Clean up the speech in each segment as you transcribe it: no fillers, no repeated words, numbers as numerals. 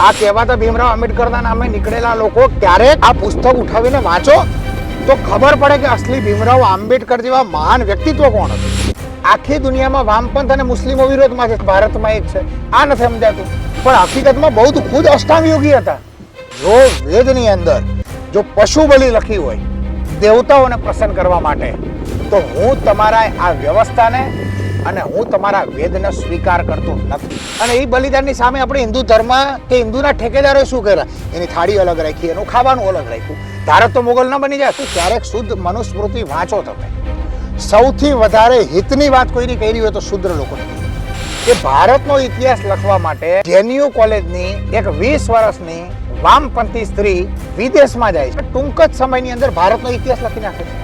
આ કહેવાતા ભીમરાવ આંબેડકરના નામે નીકળેલા લોકો ક્યારેક આ પુસ્તક ઉઠાવીને વાંચો તો ખબર પડે કે અસલી ભીમરાવ આંબેડકર જેવા મહાન વ્યક્તિત્વ કોણ હતું. આખી દુનિયામાં વામપંથ અને મુસ્લિમો વિરોધમાં છે, ભારતમાં એક છે. આ નથી સમજાતું. પણ હકીકતમાં બૌદ્ધ ખુદ અષ્ટાંગ યોગી હતા. જો વેદની અંદર જો પશુ બલિ લખી હોય દેવતાઓને પ્રસન્ન કરવા માટે, તો હું તમારા આ વ્યવસ્થાને અને હું તમારા વેદને સ્વીકાર કરતો નથી. અને એ બલિદાનની સામે આપણે હિન્દુ ધર્મ કે હિન્દુના ઠેકેદારોએ શું કર્યા? એની થાળી અલગ રાખી, એનું ખાવાનું અલગ રાખ્યું. ભારત તો મોગલ ન બની જાય. ક્યારેક શુદ્ધ મનુસ્મૃતિ વાંચો તમે. સૌથી વધારે હિતની વાત કોઈની કરી હોય તો શુદ્ર લોકોની. કે ભારતનો ઇતિહાસ લખવા માટે જેએનયુ કોલેજની એક 20 વર્ષની વામપંથી સ્ત્રી વિદેશમાં જાય છે. ટૂંક જ સમયની અંદર ભારતનો ઇતિહાસ લખી નાખે છે.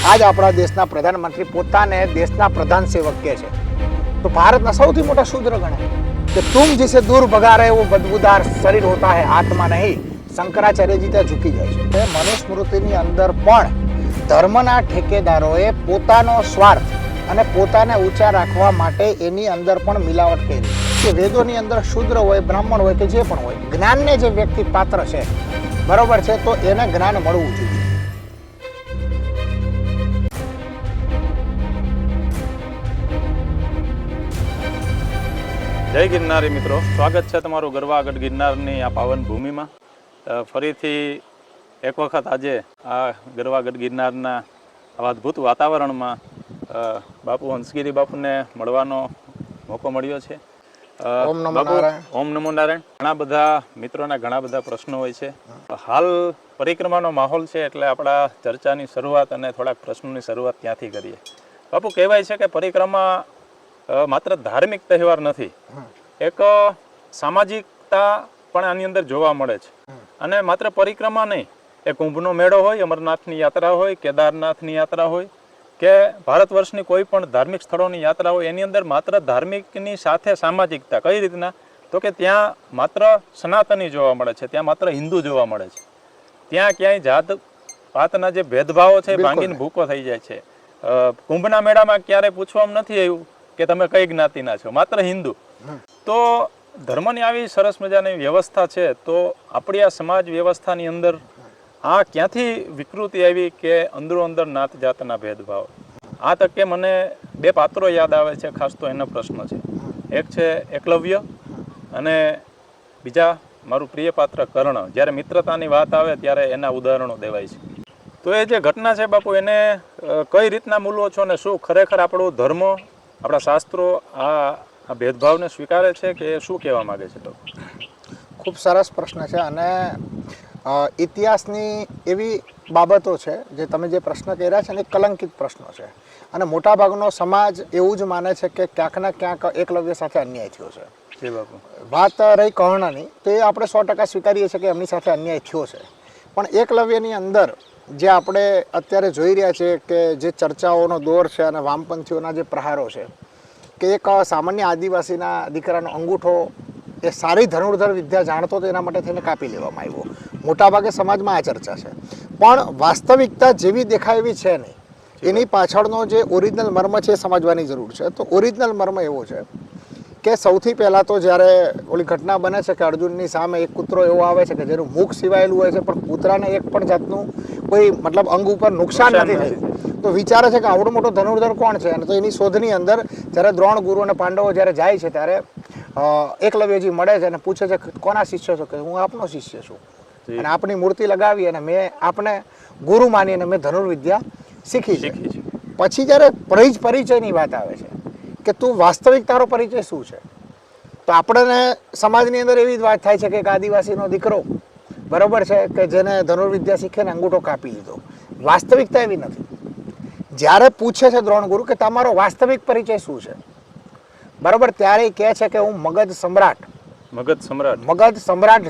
આજ આપણા દેશના પ્રધાનમંત્રી પોતાને દેશના પ્રધાન સેવક કહે છે, તો ભારતના સૌથી મોટા શૂદ્ર ગણાય કે તુમ जिसे दूर भगा रहे वो बदबूदार शरीर होता है, आत्मा नहीं. શંકરાચાર્યજી ત્યાં ઝૂકી જાય છે. મનુસ્મૃતિની અંદર પણ ધર્મના ઠેકેદારોએ પોતાનો સ્વાર્થ અને પોતાને ઊંચા રાખવા માટે એની અંદર પણ મિલાવટ કરી કે વેદોની અંદર શૂદ્ર હોય, બ્રાહ્મણ હોય કે જે પણ હોય, જ્ઞાનને જે વ્યક્તિ પાત્ર છે, બરોબર છે, તો એને જ્ઞાન મળવું જોઈએ. જય ગિરનારી મિત્રો, સ્વાગત છે તમારું ગરવાગઢ ગિરનારની આ પાવન ભૂમિમાં. ફરીથી એક વખત આજે આ ગરવાગઢ ગિરનારના આવા અદ્ભુત વાતાવરણમાં બાપુ હંસગીરી બાપુને મળવાનો મોકો મળ્યો છે. ઓમ નમો નારાયણ. ઓમ નમો નારાયણ. ઘણા બધા મિત્રોના ઘણા બધા પ્રશ્નો હોય છે. હાલ પરિક્રમાનો માહોલ છે એટલે આપણા ચર્ચાની શરૂઆત અને થોડાક પ્રશ્નોની શરૂઆત ત્યાંથી કરીએ. બાપુ, કહેવાય છે કે પરિક્રમા માત્ર ધાર્મિક તહેવાર નથી, એક સામાજિકતા પણ આની અંદર જોવા મળે છે. અને માત્ર પરિક્રમા નહીં, એ કુંભનો મેળો હોય, અમરનાથની યાત્રા હોય, કેદારનાથની યાત્રા હોય કે ભારત વર્ષની કોઈ પણ ધાર્મિક સ્થળોની યાત્રા હોય, એની અંદર માત્ર ધાર્મિકની સાથે સામાજિકતા કઈ રીતના, તો કે ત્યાં માત્ર સનાતની જોવા મળે છે, ત્યાં માત્ર હિન્દુ જોવા મળે છે. ત્યાં ક્યાંય જાત પાતના જે ભેદભાવો છે ભાંગીને ભૂકો થઈ જાય છે. કુંભના મેળામાં ક્યારે પૂછવામાં નથી આવ્યું કે તમે કઈ જ્ઞાતિના છો, માત્ર હિન્દુ. તો ધર્મની આવી સરસ મજાની વ્યવસ્થા છે, તો આપણી આ સમાજ વ્યવસ્થાની અંદર આ ક્યાંથી વિકૃતિ આવી કે અંદરો અંદર નાત જાતના ભેદભાવ? આ તકે મને બે પાત્રો યાદ આવે છે, ખાસ તો એનો પ્રશ્ન છે. એક છે એકલવ્ય અને બીજા મારું પ્રિય પાત્ર કર્ણ. જ્યારે મિત્રતાની વાત આવે ત્યારે એના ઉદાહરણો દેવાય છે. તો એ જે ઘટના છે બાપુ, એને કઈ રીતના મૂલવો છો ને શું ખરેખર આપણો ધર્મ, આપણા શાસ્ત્રો આ ભેદભાવને સ્વીકારે છે કે શું કહેવા માંગે છે? તો ખૂબ સરસ પ્રશ્ન છે. અને ઇતિહાસની એવી બાબતો છે જે તમે જે પ્રશ્ન કર્યા છે ને, એ કલંકિત પ્રશ્નો છે. અને મોટાભાગનો સમાજ એવું જ માને છે કે ક્યાંક ને ક્યાંક એકલવ્ય સાથે અન્યાય થયો છે. જી બાપુ. વાત રહી કર્ણની, તો એ આપણે 100% સ્વીકારીએ છીએ કે એમની સાથે અન્યાય થયો છે. પણ એકલવ્યની અંદર જે આપણે અત્યારે જોઈ રહ્યા છીએ કે જે ચર્ચાઓનો દોર છે અને વામપંથીઓના જે પ્રહારો છે, કે એક સામાન્ય આદિવાસીના દીકરાનો અંગૂઠો એ સારી ધનુર્ધર વિદ્યા જાણતો તો એના માટે થઈને કાપી લેવામાં આવ્યો. મોટાભાગે સમાજમાં આ ચર્ચા છે. પણ વાસ્તવિકતા જેવી દેખાય એવી છે નહીં. એની પાછળનો જે ઓરિજિનલ મર્મ છે એ સમજવાની જરૂર છે. તો ઓરિજિનલ મર્મ એવો છે કે સૌથી પહેલાં તો જ્યારે ઓલી ઘટના બને છે કે અર્જુનની સામે એક કૂતરો એવો આવે છે કે જેનું મુખ સિવાયેલું હોય છે, પણ કૂતરાને એક પણ જાતનું કોઈ મતલબ અંગ ઉપર નુકસાન નથી થયું. તો વિચારે છે કે આવડો મોટો ધનુર્ધર કોણ છે? અને તો એની શોધની અંદર જ્યારે દ્રોણ, ગુરુ અને પાંડવો જ્યારે જાય છે ત્યારે એકલવ્યજી મળે છે અને પૂછે છે કોના શિષ્ય છો? કે હું આપનો શિષ્ય છું, અને આપની મૂર્તિ લગાવી અને મેં આપને ગુરુ માની અને મેં ધનુર્વિદ્યા શીખી છે. પછી જ્યારે પરિચયની વાત આવે છે કે તું વાસ્તવિક તારો પરિચય શું છે, તો આપણને સમાજની અંદર એવી જ વાત થાય છે કે એક આદિવાસીનો દીકરો, બરોબર છે, કે જેને ધનુર્વિદ્યા શીખે ને અંગૂઠો કાપી લીધો. વાસ્તવિકતા એવી નથી. જ્યારે પૂછે છે દ્રોણ ગુરુ કે તમારો વાસ્તવિક પરિચય શું છે, બરોબર, ત્યારે કહે છે કે હું મગધ સમ્રાટ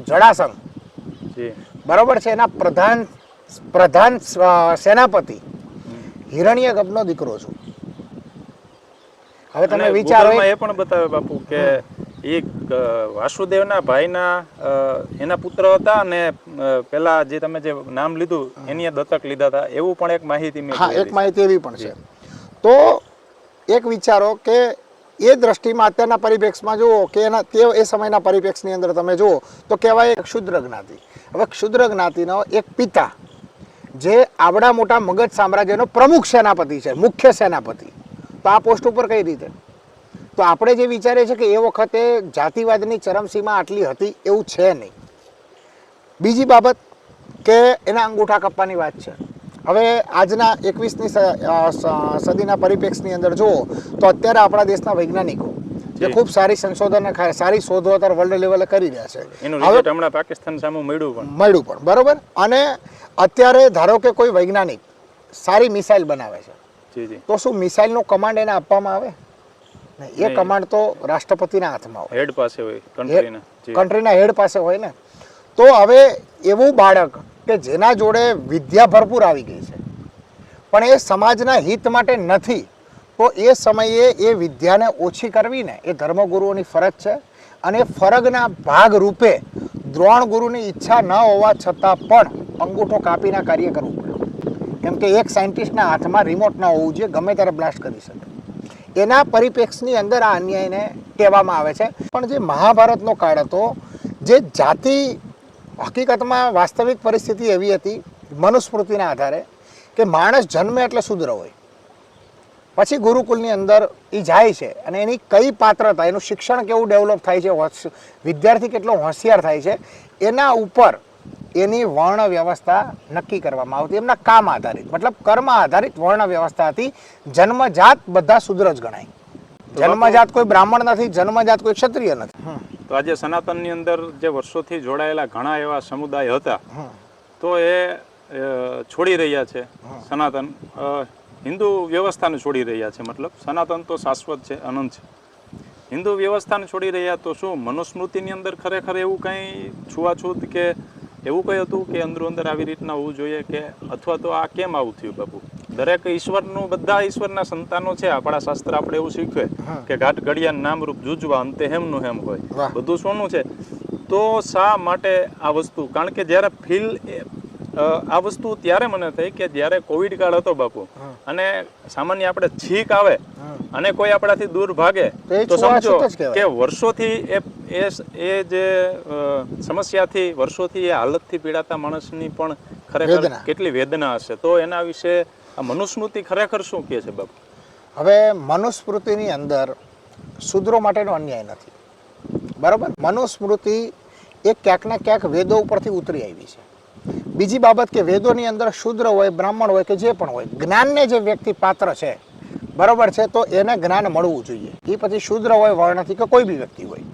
જડાસંઘ, બરોબર છે, એના પ્રધાન સેનાપતિ હિરણ્યગભનો દીકરો છું. હવે તમે વિચારો, એ પણ બતાવે બાપુ કે એ વાસુદેવના ભાઈના એના પુત્ર હતા અને પેલા જે તમે જે નામ લીધું એની દત્તક લીધા હતા, એવું પણ એક માહિતી મેં. હા, એક માહિતી એવી પણ છે. તો એક વિચારો કે એ દ્રષ્ટિમાં અત્યારના પરિપ્રેક્ષમાં જુઓ કે એ સમયના પરિપ્રેક્ષની અંદર તમે જુઓ તો કહેવાય એક ક્ષુદ્ર જ્ઞાતિ. હવે ક્ષુદ્ર જ્ઞાતિનો એક પિતા જે આવડા મોટા મગધ સામ્રાજ્યનો પ્રમુખ સેનાપતિ છે, મુખ્ય સેનાપતિ, તો આ પોસ્ટ ઉપર કઈ રીતે? તો આપણે જે વિચારીએ છીએ કે એ વખતે જાતિવાદની ચરમસીમા આટલી હતી એવું છે નહીં. બીજી બાબત કે એના અંગૂઠા કાપવાની વાત છે. હવે આજના 21મી સદીના પરિપ્રેક્ષની અંદર જુઓ તો અત્યારે આપણા દેશના વૈજ્ઞાનિકો જે ખૂબ સારી સંશોધન સારી શોધો અત્યારે વર્લ્ડ લેવલે કરી રહ્યા છે. એનું રિઝલ્ટ હમણાં પાકિસ્તાન સામે મળ્યું પણ બરોબર. અને અત્યારે ધારો કે કોઈ વૈજ્ઞાનિક સારી મિસાઇલ બનાવે છે, તો શું મિસાઇલનો કમાન્ડ એને આપવામાં આવે? એ કમાન્ડ તો રાષ્ટ્રપતિના હાથમાં હોય, હેડ પાસે હોય, કન્ટ્રીના હેડ પાસે હોય ને. તો હવે એવું બાળક કે જેના જોડે વિદ્યા ભરપૂર આવી ગઈ છે પણ એ સમાજના હિત માટે નથી, તો એ સમયે એ વિદ્યાને ઓછી કરવી ને એ ધર્મગુરુઓની ફરજ છે. અને ફરજના ભાગ રૂપે દ્રોણ ગુરુની ઈચ્છા ન હોવા છતાં પણ અંગૂઠો કાપીને કાર્ય કરવું પડે. કેમ કે એક સાયન્ટિસ્ટના હાથમાં રિમોટ ન હોવું જોઈએ, ગમે ત્યારે બ્લાસ્ટ કરી શકે. એના પરિપ્રેક્ષની અંદર આ અન્યાયને કહેવામાં આવે છે. પણ જે મહાભારતનો કાળ હતો, જે જાતિ હકીકતમાં વાસ્તવિક પરિસ્થિતિ એવી હતી મનુસ્મૃતિના આધારે કે માણસ જન્મે એટલે શુદ્ર હોય, પછી ગુરુકુલની અંદર એ જાય છે અને એની કઈ પાત્રતા, એનું શિક્ષણ કેવું ડેવલપ થાય છે, વિદ્યાર્થી કેટલો હોશિયાર થાય છે, એના ઉપર એની વર્ણ વ્યવસ્થા નક્કી કરવામાં આવતી. એમના કામ આધારિત, મતલબ કર્મ આધારિત વર્ણ વ્યવસ્થા હતી. જન્મજાત બધા શુદ્ર જ ગણાય. જન્મજાત કોઈ બ્રાહ્મણ નથી, જન્મજાત કોઈ ક્ષત્રિય નથી. તો આજે સનાતનની અંદર જે વર્ષોથી જોડાયેલા ઘણા એવા સમુદાય હતા, તો એ છોડી રહ્યા છે સનાતન, હિન્દુ વ્યવસ્થાને છોડી રહ્યા છે. મતલબ સનાતન તો શાશ્વત છે, અનંત છે. હિન્દુ વ્યવસ્થાને છોડી રહ્યા, તો શું મનુસ્મૃતિની અંદર ખરેખર એવું કંઈ છૂવાછૂત કે એવું કંઈ હતું કે અંદરો અંદર આવી રીતના હોવું જોઈએ કે, અથવા તો આ કેમ આવું થયું બાપુ? દરેક ઈશ્વરનું, બધા ઈશ્વરના સંતાનો છે. આપણા શાસ્ત્ર આપણે એવું શીખવે કે ઘાટ ઘડિયા નામરૂપ જુજવા અંતે હેમનું હેમ હોય, બધું સોનું છે. તો શા માટે આ વસ્તુ? કારણ કે જ્યારે આ વસ્તુ ત્યારે મને થઈ કે જ્યારે કોવિડ કાળ હતો બાપુ, અને સામાન્ય આપણે છીક આવે અને કોઈ આપણાથી દૂર ભાગે તો સમજો કે વર્ષોથી એ જે સમસ્યાથી, વર્ષોથી એ હાલતથી પીડાતા માણસની પણ ખરેખર કેટલી વેદના હશે. તો એના વિશે આ મનુસ્મૃતિ ખરેખર શું કહે છે બાપુ? હવે મનુસ્મૃતિની અંદર શૂદ્રો માટેનો અન્યાય નથી, બરાબર. મનુસ્મૃતિ એ ક્યાંક ને ક્યાંક વેદો ઉપરથી ઉતરી આવી છે. બીજી બાબત કે વેદોની અંદર શૂદ્ર હોય, બ્રાહ્મણ હોય કે જે પણ હોય, જ્ઞાનને જે વ્યક્તિ પાત્ર છે, બરાબર છે, તો એને જ્ઞાન મળવું જોઈએ. એ પછી શૂદ્ર હોય, વર્ણથી કે કોઈ બી વ્યક્તિ હોય,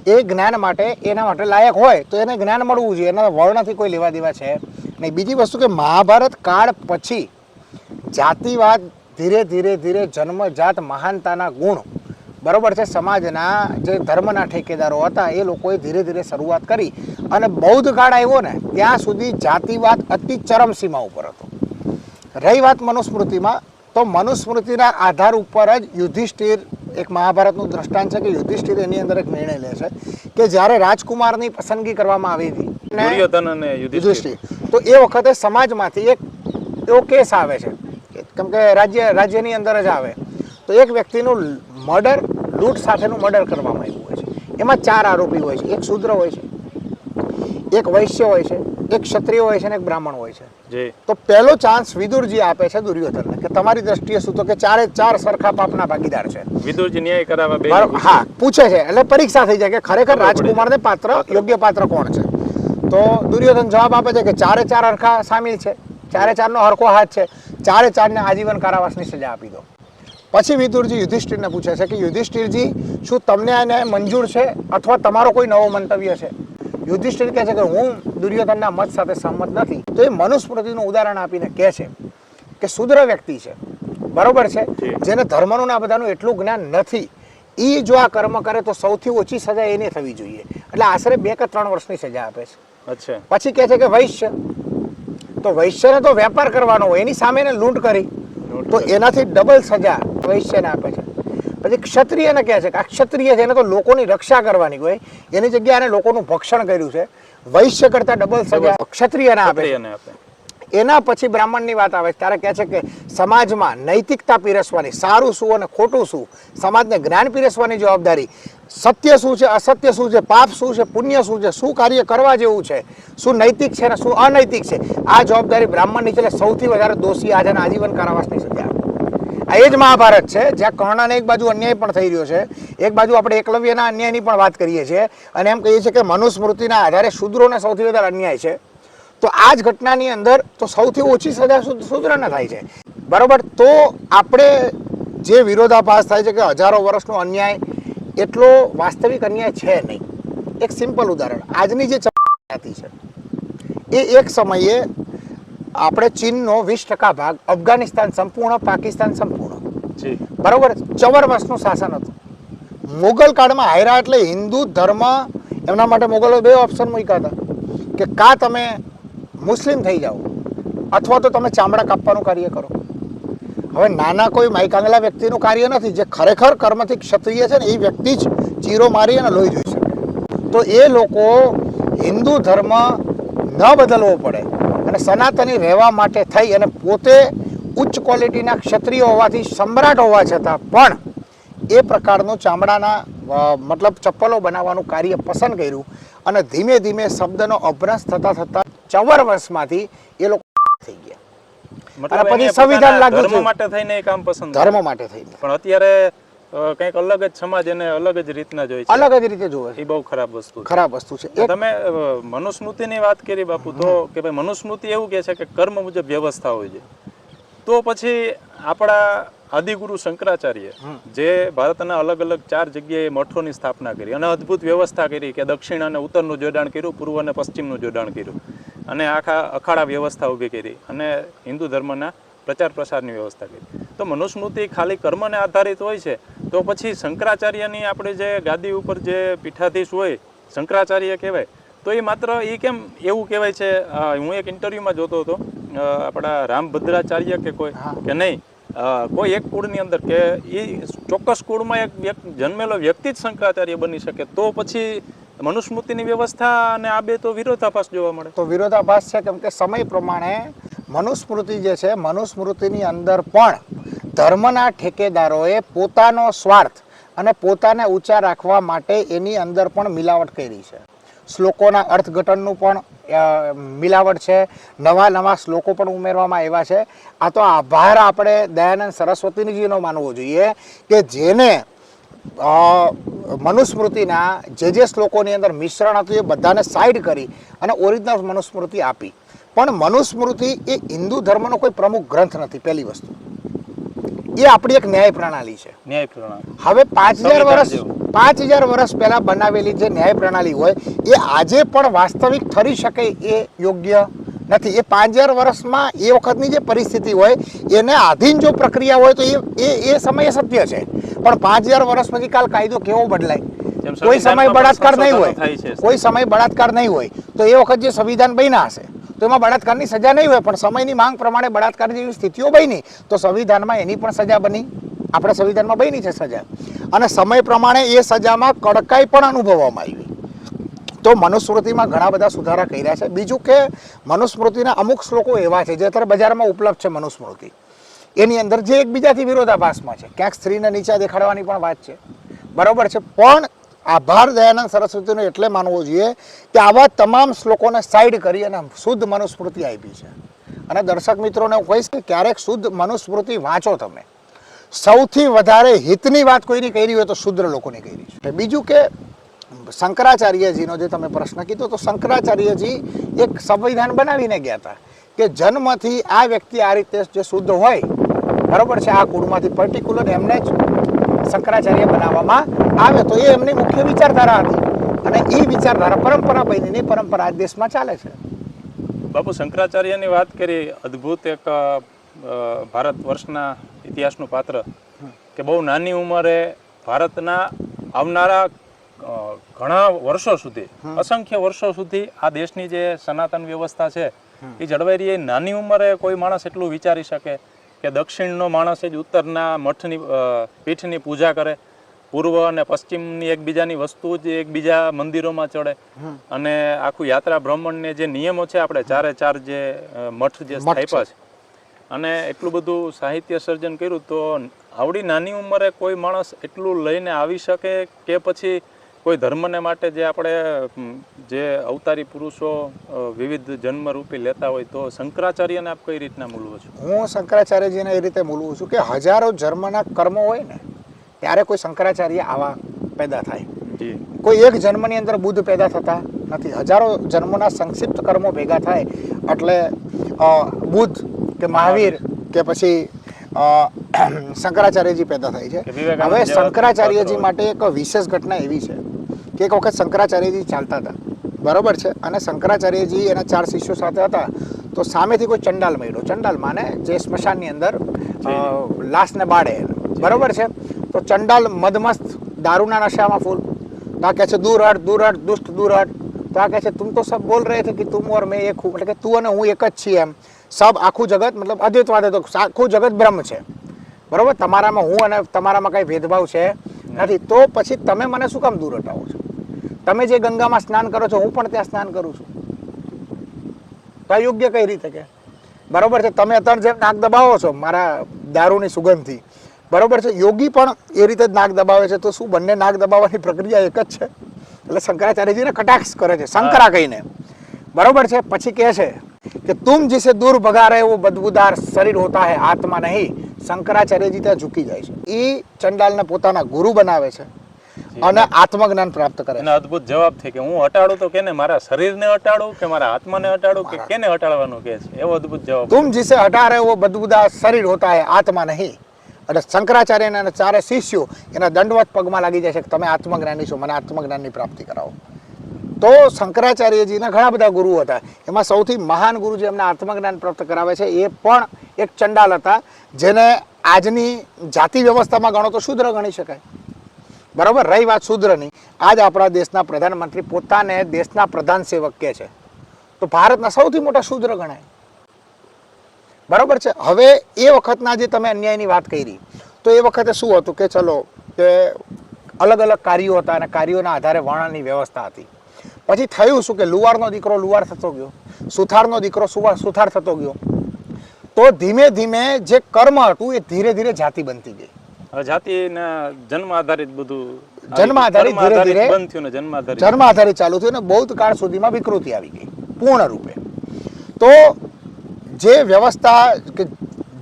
એ જ્ઞાન માટે, એના માટે લાયક હોય તો એને જ્ઞાન મળવું જોઈએ. એના વર્ણથી કોઈ લેવા દેવા છે નહીં. બીજી વસ્તુ કે મહાભારત કાળ પછી જાતિવાદ ધીરે ધીરે ધીરે જન્મજાત મહાનતાના ગુણ, બરોબર છે, સમાજના જે ધર્મના ઠેકેદારો હતા એ લોકોએ ધીરે ધીરે શરૂઆત કરી. અને બૌદ્ધ કાળ આવ્યો ને ત્યાં સુધી જાતિવાદ અતિ ચરમસીમા ઉપર હતો. રહી વાત મનુસ્મૃતિમાં, તો મનુસ્મૃતિના આધાર ઉપર જ યુધિષ્ઠિર, એક મહાભારતનું દ્રષ્ટાંત છે કે યુધિષ્ઠિર એની અંદર એક નિર્ણય લે છે કે જ્યારે રાજકુમારની પસંદગી કરવામાં આવી હતી દુર્યોધન અને યુધિષ્ઠિર, તો એ વખતે સમાજમાંથી એક એવો કેસ આવે છે, કેમ કે રાજ્યની અંદર જ આવે, તો એક વ્યક્તિનું મર્ડર, લૂંટ સાથેનું મર્ડર કરવામાં આવ્યું હોય છે. એમાં 4 આરોપી હોય છે. એક શૂદ્ર હોય છે, એક વૈશ્ય હોય છે, એક ક્ષત્રિય હોય છે અને એક બ્રાહ્મણ હોય છે. તો પહેલો ચાન્સ વિદુરજી આપે છે દુર્યોધનને કે તમારી દ્રષ્ટિએ શું? તો કે 4 સરખા પાપના ભાગીદાર છે. વિદુરજી ન્યાય કરાવવા હા પૂછે છે, એટલે પરીક્ષા થઈ જાય કે ખરેખર રાજકુમારને પાત્ર, યોગ્ય પાત્ર કોણ છે. તો દુર્યોધન જવાબ આપે છે કે 4 હરખા સામેલ છે, 4 નો હરખો હાથ છે, 4ને આજીવન કારાવાસની સજા આપી દો. પછી વિદુરજી યુધિષ્ઠિરને પૂછે છે કે યુધિષ્ઠિરજી, શું તમને આને મંજૂર છે અથવા તમારો કોઈ નવો મંતવ્ય છે? યુધિષ્ઠિર કહે છે કે હું દુર્યોધનના મત સાથે સહમત નથી. તો એ મનુસ્મૃતિનું ઉદાહરણ આપીને કહે છે કે શુદ્ર વ્યક્તિ છે, બરોબર છે, જેને ધર્મનું આ બધાનું એટલું જ્ઞાન નથી, એ જો આ કર્મ કરે તો સૌથી ઓછી સજા એને થવી જોઈએ. એટલે આશરે 2 કે 3 વર્ષની સજા આપે છે. પછી કહે છે કે વૈશ્ય, તો વૈશ્યને તો વેપાર કરવાનો હોય, એની સામે એને લૂંટ કરી તો એનાથી ડબલ સજા વૈશ્યને આપે છે. પછી ક્ષત્રિયને કહે છે કે આ ક્ષત્રિય છે, એને તો લોકોની રક્ષા કરવાની હોય, એની જગ્યાએ એને લોકોનું ભક્ષણ કર્યું છે, વૈશ્ય કરતા ડબલ સજા ક્ષત્રિયને આપે છે. એના પછી બ્રાહ્મણની વાત આવે ત્યારે કહે છે કે સમાજમાં નૈતિકતા પીરસવાની, સારું શું અને ખોટું શું, સમાજને જ્ઞાન પીરસવાની જવાબદારી, સત્ય શું છે, અસત્ય શું છે, પાપ શું છે, પુણ્ય શું છે, શું કાર્ય કરવા જેવું છે, શું નૈતિક છે અને શું અનૈતિક છે, આ જવાબદારી બ્રાહ્મણની છે. એટલે સૌથી વધારે દોષી આજના આજીવન કારાવાસની સજા. આ એ જ મહાભારત છે જ્યાં કર્ણને એક બાજુ અન્યાય પણ થઈ રહ્યો છે, એક બાજુ આપણે એકલવ્યના અન્યાયની પણ વાત કરીએ છીએ અને એમ કહીએ છીએ કે મનુસ્મૃતિના આધારે શૂદ્રોને સૌથી વધારે અન્યાય છે. તો આ જ ઘટનાની અંદર તો સૌથી ઓછી સજા શૂદ્રને થાય છે. બરોબર. તો આપણે જે વિરોધાભાસ થાય છે કે હજારો વર્ષનો અન્યાય, એટલો વાસ્તવિક અન્યાય છે નહીં. એક સિમ્પલ ઉદાહરણ, આજની જે જાતિ છે એ એક સમયે આપણે ચીનનો 20% ભાગ, અફઘાનિસ્તાન સંપૂર્ણ, પાકિસ્તાન સંપૂર્ણ, બરોબર, 54 વર્ષનું શાસન હતું. મુગલ કાળમાં હાયરા એટલે હિન્દુ ધર્મ, એમના માટે મુગલો 2 ઓપ્શન મૂક્યા હતા કે કાં તમે મુસ્લિમ થઈ જાઓ અથવા તો તમે ચામડા કાપવાનું કાર્ય કરો. હવે નાના કોઈ માઈકાંગલા વ્યક્તિનું કાર્ય નથી. જે ખરેખર કર્મથી ક્ષત્રિય છે ને એ વ્યક્તિ જ ચીરો મારી અને લોહી જોઈ શકે. તો એ લોકો હિન્દુ ધર્મ ન બદલવો પડે અને સનાતની રહેવા માટે થઈ અને પોતે ઉચ્ચ ક્વોલિટીના ક્ષત્રિય હોવાથી, સમ્રાટ હોવા છતાં પણ એ પ્રકારનું ચામડાના મતલબ ચપ્પલો બનાવવાનું કાર્ય પસંદ કર્યું અને ધીમે ધીમે શબ્દનો અભ્યાસ થતા થતા 54 વર્ષમાંથી એ લોકો થઈ ગયા અને પછી સંવિધાન લાગુ થયું. ધર્મ માટે થઈને એ કામ પસંદ, ધર્મ માટે થઈને. પણ અત્યારે કંઈક અલગ જ સમાજ એને અલગ જ રીતના જોઈ છે, અલગ જ રીતે જોવે. એ બહુ ખરાબ વસ્તુ છે. ખરાબ વસ્તુ છે. તમે મનુસ્મૃતિની વાત કરી બાપુ, તો કે ભાઈ મનુસ્મૃતિ એવું કહે છે કે કર્મ મુજબ વ્યવસ્થા હોય છે. તો પછી આપણા આદિગુરુ શંકરાચાર્ય જે ભારતના અલગ અલગ 4 જગ્યાએ મઠોની સ્થાપના કરી અને અદ્ભુત વ્યવસ્થા કરી કે દક્ષિણ અને ઉત્તરનું જોડાણ કર્યું, પૂર્વ અને પશ્ચિમનું જોડાણ કર્યું અને આખા અખાડા વ્યવસ્થા ઊભી કરી અને હિન્દુ ધર્મના પ્રચાર પ્રસારની વ્યવસ્થા કરી. તો મનુસ્મૃતિ ખાલી કર્મને આધારિત હોય છે, તો પછી શંકરાચાર્યની આપણે જે ગાદી ઉપર જે પીઠાધીશ હોય, શંકરાચાર્ય કહેવાય, તો એ માત્ર એ કેમ એવું કહેવાય છે? હું એક ઇન્ટરવ્યુમાં જોતો હતો, આપણા રામભદ્રાચાર્ય કે કોઈ કે નહીં, કોઈ એક કુળની અંદર કે એ ચોક્કસ કુળમાં એક જન્મેલો વ્યક્તિ જ શંકરાચાર્ય બની શકે, તો પછી મનુસ્મૃતિની વ્યવસ્થા અને આ બે તો વિરોધાભાસ જોવા મળે. તો વિરોધાભાસ છે કેમ કે સમય પ્રમાણે મનુસ્મૃતિ જે છે, મનુસ્મૃતિની અંદર પણ ધર્મના ઠેકેદારોએ પોતાનો સ્વાર્થ અને પોતાને ઊંચા રાખવા માટે એની અંદર પણ મિલાવટ કરી છે. શ્લોકોના અર્થઘટનનું પણ મિલાવટ છે, નવા નવા શ્લોકો પણ ઉમેરવામાં આવ્યા છે. આ તો આભાર આપણે દયાનંદ સરસ્વતીજીનો માનવો જોઈએ કે જેને મનુસ્મૃતિના જે શ્લોકોની અંદર મિશ્રણ હતું એ બધાને સાઈડ કરી અને ઓરિજિનલ મનુસ્મૃતિ આપી. પણ મનુસ્મૃતિ એ હિન્દુ ધર્મનો કોઈ પ્રમુખ ગ્રંથ નથી. પહેલી વસ્તુ એ આપણી એક ન્યાય પ્રણાલી છે. ન્યાય પ્રણાલી હવે 5000 વર્ષ પહેલા બનાવેલી જે ન્યાય પ્રણાલી હોય એ આજે પણ વાસ્તવિક ઠરી શકે એ યોગ્ય નથી. એ 5000 વર્ષમાં એ વખતની જે પરિસ્થિતિ હોય એને આધીન જો પ્રક્રિયા હોય તો એ સમયે સત્ય છે. પણ 5000 વર્ષ પછી કાલ કાયદો કેવો બદલાય? કોઈ સમય બળાત્કાર નહીં હોય, કોઈ સમય બળાત્કાર નહીં હોય, તો એ વખત જે સંવિધાન બન્યા હશે તો એમાં બળાત્કારની સજા નહીં હોય, પણ સમયની માંગ પ્રમાણે બળાત્કાર જેવી સ્થિતિઓ બની તો સંવિધાનમાં એની પણ સજા બની. આપણા સંવિધાનમાં બની છે સજા, અને સમય પ્રમાણે એ સજામાં કડકાઈ પણ અનુભવવામાં આવી. તો મનુસ્મૃતિમાં ઘણા બધા સુધારા કર્યા છે. બીજું કે મનુસ્મૃતિના અમુક શ્લોકો એવા છે જે અત્યારે બજારમાં ઉપલબ્ધ છે મનુસ્મૃતિ, એની અંદર જે એકબીજાથી વિરોધાભાસમાં છે. ક્યાંક સ્ત્રીને નીચા દેખાડવાની પણ વાત છે, બરોબર છે. પણ આભાર દયાનંદ સરસ્વતીનો એટલે માનવો જોઈએ કે આવા તમામ શ્લોકોને સાઈડ કરી અને શુદ્ધ મનુસ્મૃતિ આપી છે. અને દર્શક મિત્રોને હું કહીશ કે ક્યારેક શુદ્ધ મનુસ્મૃતિ વાંચો તમે. સૌથી વધારે હિતની વાત કોઈની કરી હોય તો શુદ્ર લોકોની કરી છે. બીજું કે શંકરાચાર્યજીનો જે તમે પ્રશ્ન કીધો, તો શંકરાચાર્યજી એક સંવિધાન બનાવીને ગયા હતા કે જન્મથી આ વ્યક્તિ આ રીતે જે શુદ્ધ હોય, બરોબર છે, આ કુળમાંથી પર્ટિક્યુલર એમને જ શંકરાચાર્ય બનાવવામાં આવે. તો એ એમની મુખ્ય વિચારધારા હતી અને એ વિચારધારા પરંપરા બનીની પરંપરા આજ દેશમાં ચાલે છે. બાપુ શંકરાચાર્યની વાત કરી, અદ્ભુત એક ભારત વર્ષના ઇતિહાસનું પાત્ર કે બહુ નાની ઉંમરે ભારતના આવનારા ઘણા વર્ષો સુધી, અસંખ્ય વર્ષો સુધી આ દેશની જે સનાતન વ્યવસ્થા છે એ જળવાઈ રહી. નાની ઉંમરે કોઈ માણસ એટલું વિચારી શકે કે દક્ષિણનો માણસ જ ઉત્તરના મઠની પીઠની પૂજા કરે, પૂર્વ અને પશ્ચિમની એકબીજાની વસ્તુ જ એકબીજા મંદિરોમાં ચડે અને આખું યાત્રા ભ્રમણને જે નિયમો છે આપણે ચારે ચાર જે મઠ જે સ્થાપ્યા છે અને એટલું બધું સાહિત્ય સર્જન કર્યું, તો આવડી નાની ઉંમરે કોઈ માણસ એટલું લઈને આવી શકે કે પછી કોઈ ધર્મને માટે જે આપણે જે અવતારી પુરુષો વિવિધ જન્મરૂપી લેતા હોય, તો શંકરાચાર્યને આપ કઈ રીતના મૂલવો છો? હું શંકરાચાર્યજીને એ રીતે મૂલવું છું કે હજારો જન્મના કર્મો હોય ને ત્યારે કોઈ શંકરાચાર્ય આવા પેદા થાય. કોઈ એક જન્મની અંદર બુદ્ધ પેદા થતા નથી, હજારો જન્મોના સંક્ષિપ્ત કર્મો ભેગા થાય એટલે બુદ્ધ કે મહાવીર કે પછી શંકરાચાર્યજી પેદા થાય છે. હવે શંકરાચાર્યજી માટે એક વિશેષ ઘટના એવી છે કે એક વખત શંકરાચાર્યજી ચાલતા હતા, બરોબર છે, અને શંકરાચાર્યજી એના 4 શિષ્યો સાથે હતા, તો સામેથી કોઈ ચંડાલ મળ્યો. ચંડાલ માને જે સ્મશાનની અંદર લાશને બાળે, બરોબર છે. તો ચંડાલ મદમસ્ત દારૂના નશામાં ફૂલ, તો આ કહે છે દૂર હટ દુષ્ટ દૂર હટ. તો આ કહે છે તુમ તો સબ બોલ રહે थे कि तुम और मैं एक हूँ, એટલે કે તું અને હું એક જ છીએ એમ. સબ આખું જગત મતલબ અદ્વૈતવાદ હતો, આખું જગત બ્રહ્મ છે, બરોબર, તમારામાં હું અને તમારામાં કઈ ભેદભાવ છે નથી. તો પછી તમે મને શું કામ દૂર હટાવો છો? તમે જે ગંગામાં સ્નાન કરો છો હું પણ ત્યાં સ્નાન કરું છું, તો આ યોગ્ય કઈ રીતે કે? બરોબર છે, તમે અત્યારે જેમ નાક દબાવો છો મારા દારૂની સુગંધથી, બરોબર છે, યોગી પણ એ રીતે જ નાક દબાવે છે, તો શું બંને નાક દબાવવાની પ્રક્રિયા એક જ છે? એટલે શંકરાચાર્યજીને કટાક્ષ કરે છે શંકરા કહીને, બરોબર છે. પછી કહે છે कि तुम जिसे दूर भगा रहे वो बदबूदार शरीर होता है, आत्मा नहीं. શંકરાચાર્યજી ત્યાં ઝૂકી જાય છે, એ ચંડાલને પોતાના ગુરુ બનાવે છે અને આત્મજ્ઞાન પ્રાપ્ત કરે છે. એનો અદ્ભુત જવાબ છે કે હું હટાડું તો કેને, મારા શરીરને હટાડું કે મારા આત્માને હટાડું કે કેને હટાડવાનું કહે છે, એવો અદ્ભુત જવાબ. तुम जिसे हटा रहे वो बदबूदार शरीर होता है, आत्मा नहीं. એટલે શંકરાચાર્યના અને 4 શિષ્યો એના દંડવત પગમાં લાગી જાય છે કે તમે આત્મજ્ઞાની છો, મને આત્મજ્ઞાનની પ્રાપ્તિ કરાવો. તો શંકરાચાર્યજીના ઘણા બધા ગુરુ હતા, એમાં સૌથી મહાન ગુરુ જે એમને આત્મજ્ઞાન પ્રાપ્ત કરાવે છે એ પણ એક ચંડાલ હતા, જેને આજની જાતિ વ્યવસ્થામાં ગણો તો શૂદ્ર ગણી શકાય, બરાબર. રહી વાત શૂદ્રની, આજ આપણા દેશના પ્રધાનમંત્રી પોતાને દેશના પ્રધાન સેવક કહે છે, તો ભારતના સૌથી મોટા શૂદ્ર ગણાય, બરાબર છે. હવે એ વખતના જે તમે અન્યાયની વાત કરી, તો એ વખતે શું હતું કે ચલો કે અલગ અલગ કાર્યો હતા અને કાર્યોના આધારે વર્ણની વ્યવસ્થા હતી. પછી થયું શું કે લુવારનો દીકરો લુવાર થતો ગયો, સુથારનો દીકરો સુથાર થતો ગયો, તો ધીમે ધીમે જે કર્મ હતું એ ધીરે ધીરે જાતિ બનતી ગઈ. જાતિના જન્મ આધારિત બધું જન્મ આધારિત ધીરે ધીરે બંધ થયું ને જન્મ આધારિત ચાલુ થયું ને બૌદ્ધ કાળ સુધીમાં વિકૃતિ આવી ગઈ પૂર્ણ રૂપે. તો જે વ્યવસ્થા કે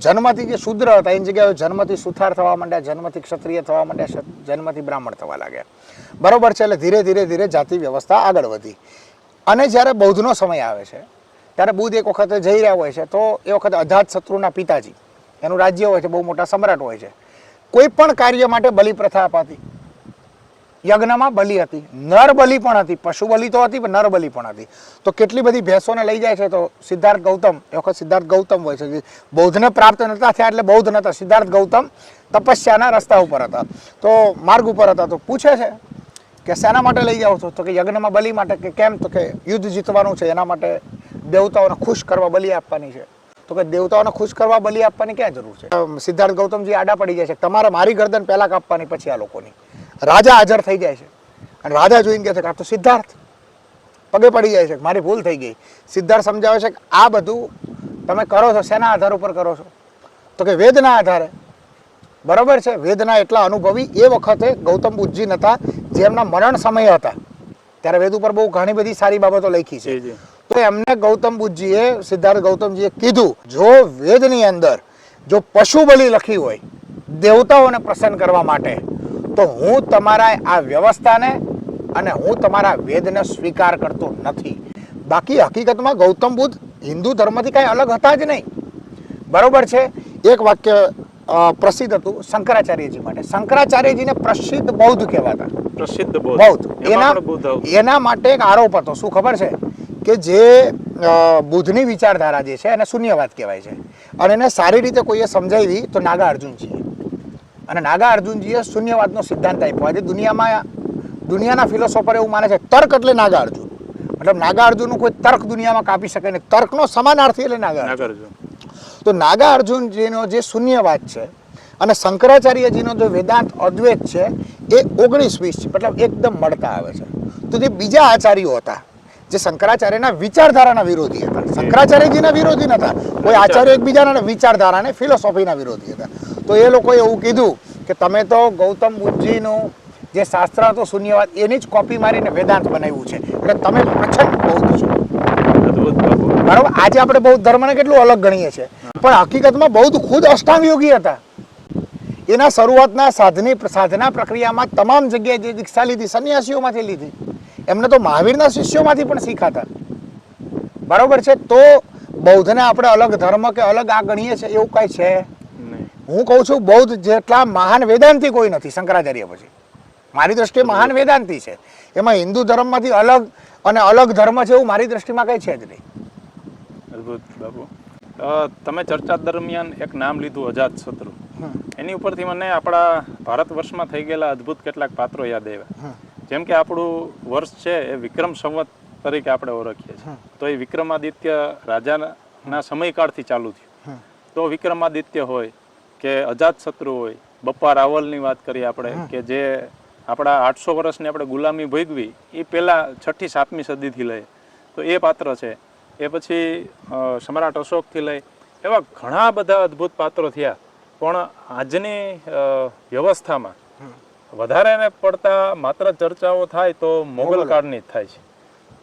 જન્મથી જે શૂદ્ર હતા એની જગ્યાએ જન્મથી સુથાર થવા માંડ્યા, જન્મથી ક્ષત્રિય થવા માંડ્યા, જન્મથી બ્રાહ્મણ થવા લાગ્યા, બરોબર છે. એટલે ધીરે ધીરે ધીરે જાતિ વ્યવસ્થા આગળ વધી. અને જ્યારે બૌદ્ધનો સમય આવે છે ત્યારે બુદ્ધ એક વખતે જઈ રહ્યા હોય છે, તો એ વખતે અજાત શત્રુના પિતાજી, એનું રાજ્ય હોય છે, બહુ મોટા સમ્રાટ હોય છે, કોઈ પણ કાર્ય માટે બલિ પ્રથા અપાતી. યજ્ઞમાં બલિ હતી, નર બલિ પણ હતી, પશુ બલિ તો હતી પણ નર બલિ પણ હતી. તો કેટલી બધી ભેંસોને લઈ જાય છે. તો સિદ્ધાર્થ ગૌતમ, એ વખત સિદ્ધાર્થ ગૌતમ હોય છે, બૌદ્ધને પ્રાપ્ત નતા થયા એટલે બૌદ્ધ નતા, સિદ્ધાર્થ ગૌતમ તપસ્યાના રસ્તા ઉપર હતા, તો માર્ગ ઉપર હતા. તો પૂછે છે કે શેના માટે લઈ જાઓ છો? તો કે યજ્ઞમાં બલિ માટે. કે કેમ? તો કે યુદ્ધ જીતવાનું છે, એના માટે દેવતાઓને ખુશ કરવા બલિ આપવાની છે. તો કે દેવતાઓને ખુશ કરવા બલિ આપવાની ક્યાં જરૂર છે? સિદ્ધાર્થ ગૌતમજી આડા પડી જાય છે, તમારે મારી ગરદન પહેલા કાપવાની પછી આ લોકોની. રાજા હાજર થઈ જાય છે અને રાજા જોઈને કહે છે કે આ તો સિદ્ધાર્થ પગે પડી જાય છે, મારી ભૂલ થઈ ગઈ. સિદ્ધાર્થ સમજાવે છે કે આ બધું તમે કરો છો શેના આધાર ઉપર કરો છો? તો કે વેદના આધારે, બરોબર છે. વેદના એટલા અનુભવી એ વખતે ગૌતમ બુદ્ધજી નતા, જેમના મરણ સમય હતા ત્યારે વેદ ઉપર બહુ ઘણી બધી સારી બાબતો લખી છે. તો એમને ગૌતમ બુદ્ધજીએ, સિદ્ધાર્થ ગૌતમજીએ કીધું, જો વેદની અંદર જો પશુ બલિ લખી હોય દેવતાઓને પ્રસન્ન કરવા માટે, તો હું તમારા આ વ્યવસ્થાને અને હું તમારા વેદને સ્વીકાર કરતો નથી. બાકી હકીકતમાં ગૌતમ બુદ્ધ હિન્દુ ધર્મથી કાંઈ અલગ હતા જ નહીં, બરોબર છે. એક વાક્ય પ્રસિદ્ધ હતું શંકરાચાર્યજી માટે. શંકરાચાર્યજીને પ્રસિદ્ધ બૌદ્ધ કહેવાતા, પ્રસિદ્ધ બૌદ્ધ. એના માટે એક આરોપ હતો, શું ખબર છે? કે જે બુદ્ધની વિચારધારા જે છે એને શૂન્યવાદ કહેવાય છે, અને એને સારી રીતે કોઈએ સમજાવી તો નાગા અર્જુનજીએ. અને નાગા અર્જુનજીએ શૂન્યવાદનો સિદ્ધાંત આપ્યો. આજે દુનિયાના ફિલોસોફર એવું માને છે તર્ક એટલે નાગા અર્જુન, મતલબ નાગા અર્જુનનું કોઈ તર્ક દુનિયામાં કાપી શકે નહીં, તર્કનો સમાનાર્થી એટલે નાગા અર્જુન. તો નાગા અર્જુનજીનો જે શૂન્યવાદ છે અને શંકરાચાર્યજીનો જે વેદાંત અદ્વૈત છે, એ 19-20 છે, મતલબ એકદમ મળતા આવે છે. તો જે બીજા આચાર્યો હતા જે શંકરાચાર્યના વિચારધારાના વિરોધી હતા, શંકરાચાર્યજીના વિરોધી નતા, કોઈ આચાર્ય એકબીજાના વિચારધારાને ફિલોસોફીના વિરોધી હતા. તો એ લોકોએ એવું કીધું કે તમે તો ગૌતમ બુદ્ધજીનું જે શાસ્ત્ર હતો શૂન્યવાદ એની જ કોપી મારીને વેદાંત બનાવ્યું છે, એટલે તમે પ્રચંડ બૌદ્ધ છો. અદ્ભુત બાપુ. બરાબર. આજે આપણે બૌદ્ધ ધર્મને કેટલું અલગ ગણીએ છીએ, પણ હકીકતમાં બૌદ્ધ ખુદ અષ્ટાંગ યોગી હતા. એના શરૂઆતના સાધના પ્રક્રિયામાં તમામ જગ્યાએ જે દીક્ષા લીધી સંન્યાસીઓમાંથી લીધી. એમને તો મહાવીરના શિષ્યોમાંથી પણ શીખાતા. બરાબર છે. તો બૌદ્ધને આપણે અલગ ધર્મ કે અલગ આ ગણીએ છીએ એવું કઈ છે નહીં. હું કહું છું બૌદ્ધ જેટલા મહાન વેદાંતી કોઈ નથી શંકરાચાર્ય પછી. મારી દ્રષ્ટિએ મહાન વેદાંતી છે. એમાં હિન્દુ ધર્મમાંથી અલગ અને અલગ ધર્મ છે એવું મારી દ્રષ્ટિમાં કઈ છે જ નહીં. અદ્ભુત બાપુ. તમે ચર્ચા દરમિયાન એક નામ લીધું અજાતશત્રુ. એની ઉપરથી મને આપણા ભારત વર્ષમાં થઈ ગયેલા અદ્ભુત કેટલાક પાત્રો યાદ આવ્યા. જેમ કે આપણું વર્ષ છે એ વિક્રમ સંવત તરીકે આપણે ઓળખીએ છીએ. તો એ વિક્રમાદિત્ય રાજાના સમયકાળથી ચાલુ થયું. તો વિક્રમાદિત્ય હોય કે અજાતશત્રુ હોય, બપ્પા રાવલની વાત કરીએ આપણે કે જે આપણા 800 વર્ષની આપણે ગુલામી ભોગવી એ પહેલા 6ઠી 7મી સદીથી લઈ તો એ પાત્ર છે. એ પછી સમ્રાટ અશોકથી લઈ એવા ઘણા બધા અદ્ભુત પાત્રો થયા. પણ આજની વ્યવસ્થામાં વધારે પડતા માત્ર ચર્ચાઓ થાય તો મોગલ કાળની જ થાય છે.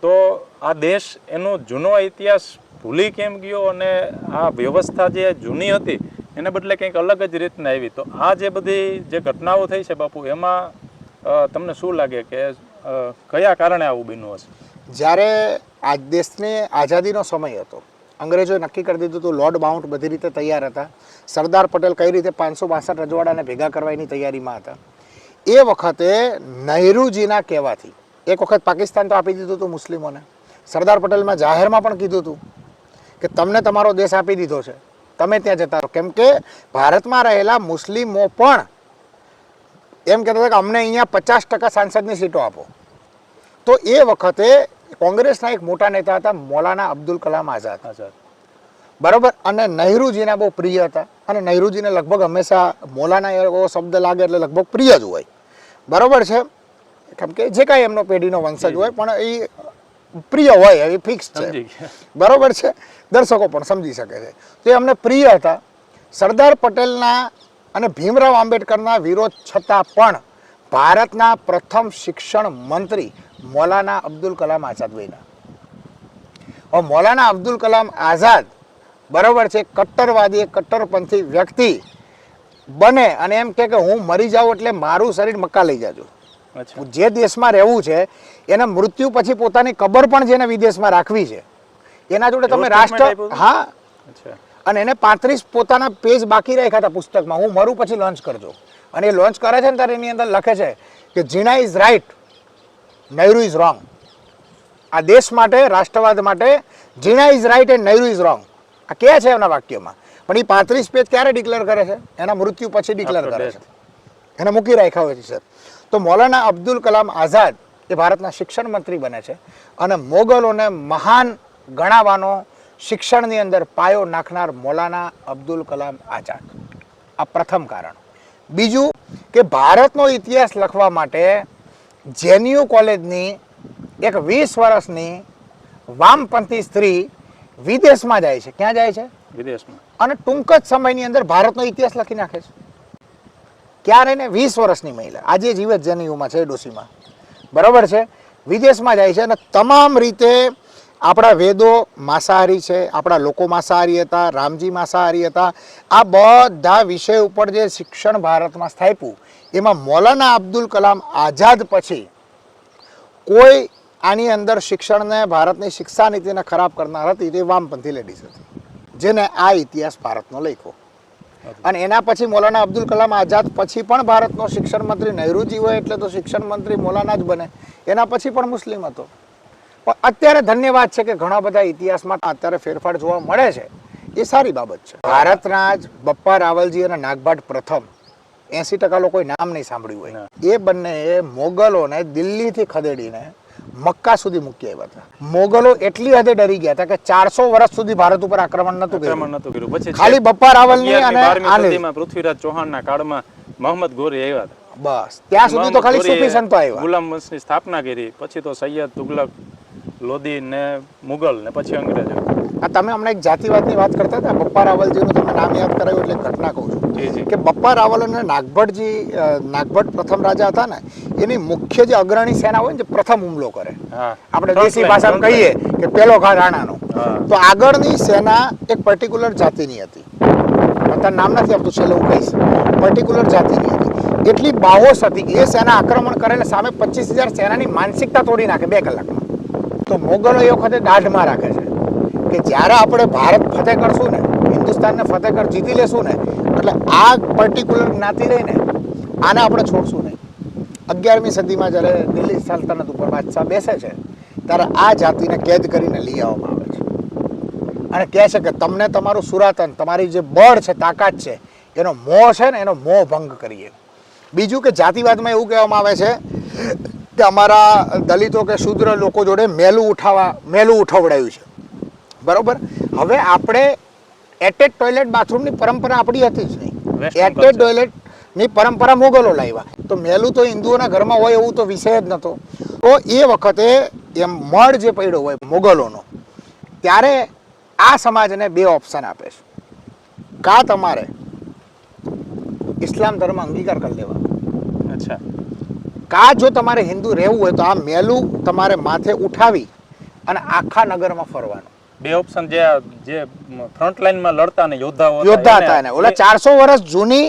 તો આ દેશ એનો જૂનો ઇતિહાસ ભૂલી કેમ ગયો અને આ વ્યવસ્થા જે જૂની હતી એને બદલે કંઈક અલગ જ રીતના આવી. તો આ જે બધી જે ઘટનાઓ થઈ છે બાપુ એમાં તમને શું લાગે કે કયા કારણે આવું બન્યું હશે? જ્યારે આ દેશની આઝાદીનો સમય હતો, અંગ્રેજોએ નક્કી કરી દીધું હતું, લોર્ડ માઉન્ટ બધી રીતે તૈયાર હતા, સરદાર પટેલ કઈ રીતે 562 રજવાડાને ભેગા કરવાની તૈયારીમાં હતા. એ વખતે નહેરુજીના કહેવાથી એક વખત પાકિસ્તાન તો આપી દીધું હતું મુસ્લિમોને. સરદાર પટેલમાં જાહેરમાં પણ કીધું હતું કે તમને તમારો દેશ આપી દીધો છે, તમે ત્યાં જતા રહો. કેમ કે ભારતમાં રહેલા મુસ્લિમો પણ એમ કહેતા હતા કે અમને અહીંયા 50% સાંસદની સીટો આપો. તો એ વખતે કોંગ્રેસના એક મોટા નેતા હતા મૌલાના અબ્દુલ કલામ આઝાદ. બરાબર. અને નહેરુજીના બહુ પ્રિય હતા. અને નહેરુજીને લગભગ હંમેશા મૌલાના એવો શબ્દ લાગે એટલે લગભગ પ્રિય જ હોય. બરાબર છે. કેમ કે જે કાંઈ એમનો પેઢીનો વંશજ હોય પણ એ પ્રિય હોય એ ફિક્સ છે. બરાબર છે. દર્શકો પણ સમજી શકે છે. તો એ અમને પ્રિય હતા. સરદાર પટેલના અને ભીમરાવ આંબેડકરના વિરોધ છતાં પણ ભારતના પ્રથમ શિક્ષણ મંત્રી મૌલાના અબ્દુલ કલામ આઝાદ બન્યા. હવે મૌલાના અબ્દુલ કલામ આઝાદ બરાબર છે કટ્ટરવાદી કટ્ટરપંથી વ્યક્તિ બને અને એમ કે હું મરી જાઉં એટલે મારું શરીર મક્કા લઈ જાજો. જે દેશમાં રહેવું છે એના મૃત્યુ પછી પોતાની કબર પણ જેને વિદેશમાં રાખવી છે એના જોડે તમે રાષ્ટ્ર હા. અને એને 35 પોતાના પેજ બાકી રાખ્યા હતા પુસ્તકમાં, હું મરું પછી લોન્ચ કરજો. અને એ લોન્ચ કરે છે ને ત્યારે એની અંદર લખે છે કે Jinnah is right, Nehru is wrong. આ દેશ માટે, રાષ્ટ્રવાદ માટે Jinnah is right and Nehru is wrong. આ કહે છે એમના વાક્યમાં. પણ એ 35 પેજ ક્યારે ડિક્લેર કરે છે? એના મૃત્યુ પછી ડિક્લેર કરે છે. એને મૂકી રાખ્યા હોય છે સર. તો મૌલાના અબ્દુલ કલામ આઝાદ એ ભારતના શિક્ષણ મંત્રી બને છે અને મોગલોને મહાન ગણાવાનો શિક્ષણની અંદર પાયો નાખનાર મૌલાના અબ્દુલ કલામ આઝાદ. આ પ્રથમ કારણ. બીજું કે ભારતનો ઇતિહાસ લખવા માટે જેએનયુ કોલેજની એક 20 વર્ષની વામપંથી સ્ત્રી વિદેશમાં જાય છે. ક્યાં જાય છે? વિદેશમાં. અને ટૂંક જ સમયની અંદર ભારતનો ઇતિહાસ લખી નાખે છે. ક્યારે ને 20 વર્ષની મહિલા આજે જીવે જેએનયુમાં છે, ડોસીમાં. બરાબર છે. વિદેશમાં જાય છે અને તમામ રીતે આપણા વેદો માંસાહારી છે, આપણા લોકો માંસાહારી હતા, રામજી માંસાહારી હતા. આ બધા વિષય ઉપર જે શિક્ષણ ભારતમાં સ્થાપ્યું એમાં મૌલાના અબ્દુલ કલામ આઝાદ પછી કોઈ આની અંદર શિક્ષણને, ભારતની શિક્ષા નીતિને ખરાબ કરનાર હતી તે વામપંથી લેડીઝ હતી, જેને આ ઇતિહાસ ભારતનો લખ્યો. અને એના પછી મૌલાના અબ્દુલ કલામ આઝાદ પછી પણ ભારતનો શિક્ષણ મંત્રી નહેરુજી હોય એટલે તો શિક્ષણ મંત્રી મૌલાના જ બને. એના પછી પણ મુસ્લિમ હતો. પણ અત્યારે ધન્યવાદ છે કે ઘણા બધા ઇતિહાસમાં અત્યારે ફેરફાર જોવા મળે છે. એ સારી બાબત છે. ભારતના જ બપ્પા રાવલજી અને નાગભાટ પ્રથમ 80% લોકોએ નામ નહીં સાંભળ્યું હોય. એ બંને મોગલોને દિલ્હીથી ખદેડીને મક્કા સુધી મૂકી આવ્યા હતા. મોગલો એટલી હદે ડરી ગયા હતા કે 400 વર્ષ સુધી ભારત ઉપર આક્રમણ નતું કર્યું. ખાલી બપ્પા રાવલની અને પૃથ્વીરાજ ચૌહાણના કાળમાં મોહમ્મદ ગોરી આવ્યા હતા. બસ ત્યાં સુધી તો ખાલી સૂફી સંતો આવ્યા. ગુલામ વંશની સ્થાપના કરી, પછી તો સૈયદ, તુગલક, લોધી ને મુગલ ને પછી અંગ્રેજો. આ તમે હમણાં એક જાતિવાદની વાત કરતા હતા, બપ્પા રાવલજીનું તમે નામ યાદ કરાવ્યું એટલે ઘટના કહું છું જી જી. કે બપ્પા રાવલ અને નાગભટ્ટ પ્રથમ રાજા હતા ને, એની મુખ્ય જે અગ્રણી સેના હોય ને, જે પ્રથમ હુમલો કરે, હા આપણે દેશી ભાષામાં કહીએ કે પેલો ઘા રાણાનો, હા. તો આગળની સેના એક પર્ટિક્યુલર જાતિની હતી. અત્યારે નામ નથી આપતું, છેલ્લે હું કહીશ. પર્ટિક્યુલર જાતિની હતી, એટલી બાહોશ હતી કે એ સેના આક્રમણ કરે ને સામે 25,000 સેનાની માનસિકતા તોડી નાખે 2 કલાકમાં. તો મોગલો એ વખતે દાઢમાં રાખે છે કે જ્યારે આપણે ભારત ફતેહ કરશું ને, હિન્દુસ્તાનને ફતેહ કર જીતી લેશું ને, એટલે આ પર્ટિક્યુલર જ્ઞાતિ રહીને આને આપણે છોડશું નહીં. 11મી સદીમાં જ્યારે દિલ્હી સલ્તનત ઉપર બાદશાહ બેસે છે, ત્યારે આ જાતિને કેદ કરીને લઈ આવવામાં આવે છે અને કહે છે કે તમને તમારું સુરાતન, તમારી જે બળ છે, તાકાત છે, એનો મોહ છે ને, એનો મોહ ભંગ કરીએ. બીજું કે જાતિવાદમાં એવું કહેવામાં આવે છે કે અમારા દલિતો કે શૂદ્ર લોકો જોડે મેલું ઉઠાવડાયું છે, બરોબર. હવે આપણે એટેચ ટોયલેટ બાથરૂમની પરંપરા આપણી હતી જ નહીં. Western એટેચ ટોયલેટની પરંપરા મોગલો લાવ્યા, તો મેલું તો હિન્દુઓના ઘરમાં હોય એવું તો વિષય જ નહોતો. તો એ વખતે એમ મળ જે પડ્યો હોય મોગલોનો, ત્યારે આ સમાજને 2 ઓપ્શન આપે છે. કાં તમારે ઇસ્લામ ધર્મ અંગીકાર કરી લેવાનો, અચ્છા. કાં જો તમારે હિન્દુ રહેવું હોય તો આ મેલું તમારે માથે ઉઠાવી અને આખા નગરમાં ફરવાનું. 2 ઓપ્શન. જે ફ્રન્ટ લાઈનમાં લડતા ને યોદ્ધા હતા ને, ઓલા 400 વર્ષ જૂની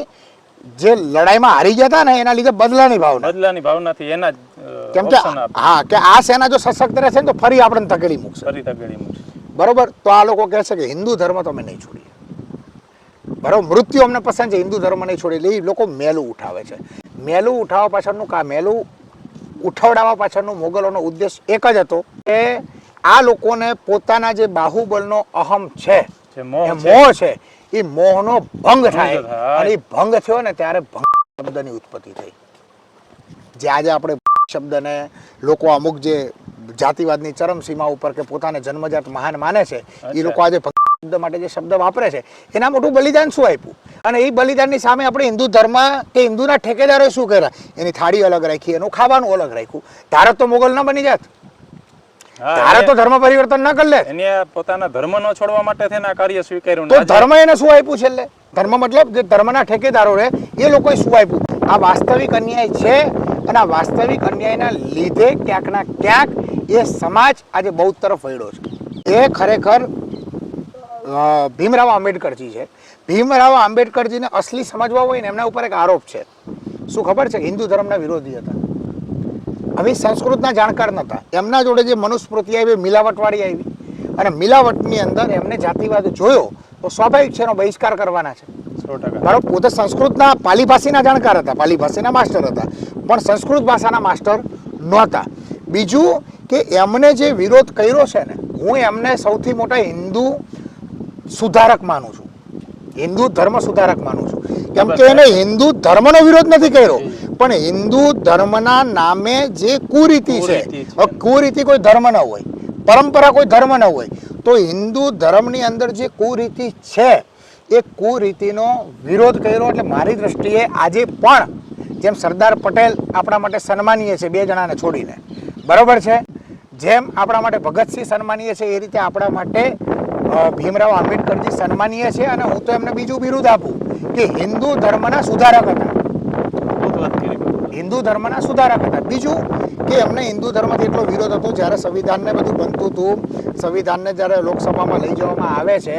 જે લડાઈમાં હારી ગયા હતા ને, એના લીધે બદલાની ભાવના, બદલાની ભાવનાથી એના કેમ કે હા, કે આ સેના જો સશક્ત રહેશે ને તો ફરી આપણને ધકેલી મૂકશે, ફરી તગડી મૂકશે. બરોબર. તો આ લોકો કહે છે કે હિન્દુ ધર્મ તો અમે નહીં છોડીએ, બરોબર. મૃત્યુ અમને પસંદ છે, હિન્દુ ધર્મ નહીં છોડીએ. એટલે એ લોકો મેલું ઉઠાવે છે. મેલું ઉઠાવવા પાછળનું મેલું ઉઠાવડાવવા પાછળનું મોગલોનો ઉદ્દેશ એક જ હતો કે આ લોકોને પોતાના જે બાહુબળનો અહમ છે, જે એ મોહ મોહ છે, એ મોહનો ભંગ થાય. થાય. અને એ ભંગ થયો ને ત્યારે ભંગ શબ્દની ઉત્પત્તિ થઈ. જે આજે આપણે શબ્દને લોકો અમુક જે જાતિવાદની ચરમસીમા ઉપર કે પોતાને જન્મજાત મહાન માને છે, એ લોકો આજે ભંગ શબ્દ માટે જે શબ્દ વાપરે છે, એના મોટું બલિદાન શું આપ્યું? અને એ બલિદાનની સામે આપણે હિન્દુ ધર્મ કે હિન્દુના ઠેકેદારોએ શું કર્યા? એની થાળી અલગ રાખી, એનું ખાવાનું અલગ રાખ્યું. તારે તો મોગલ ન બની જાત, તારે તો ધર્મ પરિવર્તન ન કરી લે. એને પોતાના ધર્મ નો છોડવા માટે થઈને આ કાર્ય સ્વીકાર્યું. તો ધર્મ એને શું આપ્યું છેલ્લે? ધર્મ મતલબ જે ધર્મના ઠેકેદારો રહે એ લોકોએ શું આપ્યું? આ વાસ્તવિક અન્યાય છે અને આ વાસ્તવિક અન્યાયના લીધે ક્યાંકના ક્યાંક એ સમાજ આજે બૌદ્ધ તરફ વળ્યો છે. એ ખરેખર ભીમરાવ આંબેડકરજી છે. ભીમરાવ આંબેડકરજીને અસલી સમજવા હોય ને, એમના ઉપર એક આરોપ છે. શું ખબર છે? હિન્દુ ધર્મના વિરોધી હતા. હવે સંસ્કૃતના જાણકાર નહોતા. એમના જોડે જે મનુસ્મૃતિ આવી, મિલાવટવાળી આવી, અને મિલાવટની અંદર એમને જાતિવાદ જોયો તો સ્વાભાવિક છે એનો બહિષ્કાર કરવાના છે. 100%. બરાબર. પોતે સંસ્કૃતના પાલી ભાષીના જાણકાર હતા, પાલી ભાષાના માસ્ટર હતા, પણ સંસ્કૃત ભાષાના માસ્ટર નહોતા. બીજું કે એમને જે વિરોધ કર્યો છે ને, હું એમને સૌથી મોટા હિન્દુ સુધારક માનું છું, હિન્દુ ધર્મ સુધારક માનું છું. કેમ કે એને હિન્દુ ધર્મનો વિરોધ નથી કર્યો, પણ હિન્દુ ધર્મના નામે જે કુરીતિ છે, કુરીતિ કોઈ ધર્મ ન હોય, પરંપરા કોઈ ધર્મ ન હોય, તો હિન્દુ ધર્મની અંદર જે કુરીતિ છે એ કુરીતિનો વિરોધ કર્યો. એટલે મારી દ્રષ્ટિએ આજે પણ જેમ સરદાર પટેલ આપણા માટે સન્માનીય છે 2 જણાને છોડીને, બરોબર છે, જેમ આપણા માટે ભગતસિંહ સન્માનીય છે, એ રીતે આપણા માટે ભીમરાવ આંબેડકરજી સન્માનીય છે. અને હું તો એમને બીજું બિરુદ આપું કે હિન્દુ ધર્મના સુધારક હતા. હિન્દુ ધર્મના સુધારક હતા. બીજું કે એમને હિન્દુ ધર્મથી એટલો વિરોધ હતો, જ્યારે સંવિધાનને બધું બનતું હતું, સંવિધાનને જ્યારે લોકસભામાં લઈ જવામાં આવે છે,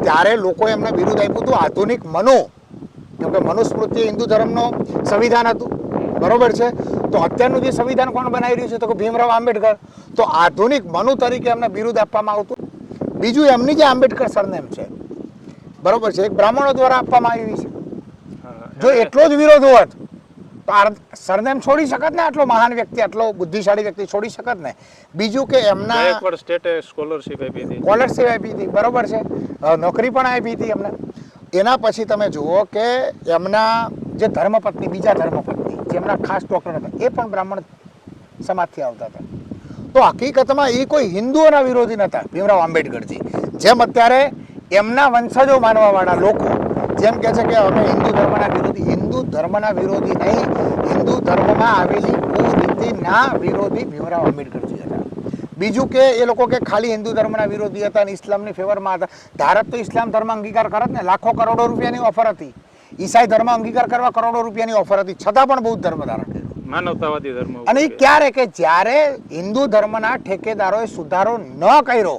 ત્યારે લોકોએ એમને વિરોધ આપ્યું હતું આધુનિક મનુ, કેમ કે મનુસ્મૃતિ હિન્દુ ધર્મનો સંવિધાન હતું, બરોબર છે. તો અત્યારનું જે સંવિધાન કોણ બનાવી રહ્યું છે? તો કે ભીમરાવ આંબેડકર. તો આધુનિક મનુ તરીકે એમને બિરુદ આપવામાં આવતું. બીજું એમની જે આંબેડકર સરનેમ છે, બરોબર છે, એક બ્રાહ્મણો દ્વારા આપવામાં આવી છે. જો એટલો જ વિરોધ હોત તો આ સરનેમ છોડી શકત ને? આટલો મહાન વ્યક્તિ, આટલો બુદ્ધિશાળી વ્યક્તિ છોડી શકત ને? બીજું કે એમના એકવાર સ્ટેટે સ્કોલરશિપ આપી હતી, બરોબર છે, નોકરી પણ આપી હતી એમને. એના પછી તમે જુઓ કે એમના જે ધર્મપત્ની, બીજા ધર્મપત્ની જેમના ખાસ ડોક્ટર હતા, એ પણ બ્રાહ્મણ સમાજથી આવતા હતા. તો હકીકતમાં એ કોઈ હિન્દુઓના વિરોધી નહોતા ભીમરાવ આંબેડકરજી. જેમ અત્યારે એમના વંશજો માનવાવાળા લોકો જેમ કહે છે કે અમે હિન્દુ ધર્મના વિરોધી, હિન્દુ ધર્મના વિરોધી નહીં, ધર્મમાં આવેલી કુરીતિના વિરોધી ભીમરાવ આંબેડકરજી હતા. બીજું કે એ લોકો કે ખાલી હિન્દુ ધર્મના વિરોધી હતા અને ઇસ્લામની ફેવરમાં હતા. ભારત તો ઇસ્લામ ધર્મ અંગીકાર કરત ને, લાખો કરોડો રૂપિયાની ઓફર હતી. ઈસાઈ ધર્મ અંગીકાર કરવા કરોડો રૂપિયાની ઓફર હતી, છતાં પણ બૌદ્ધ ધર્મ ધારણ કર્યો. માનવતાવાદી ધર્મ. અને એ ક્યારે કે જ્યારે હિન્દુ ધર્મના ઠેકેદારોએ સુધારો ન કર્યો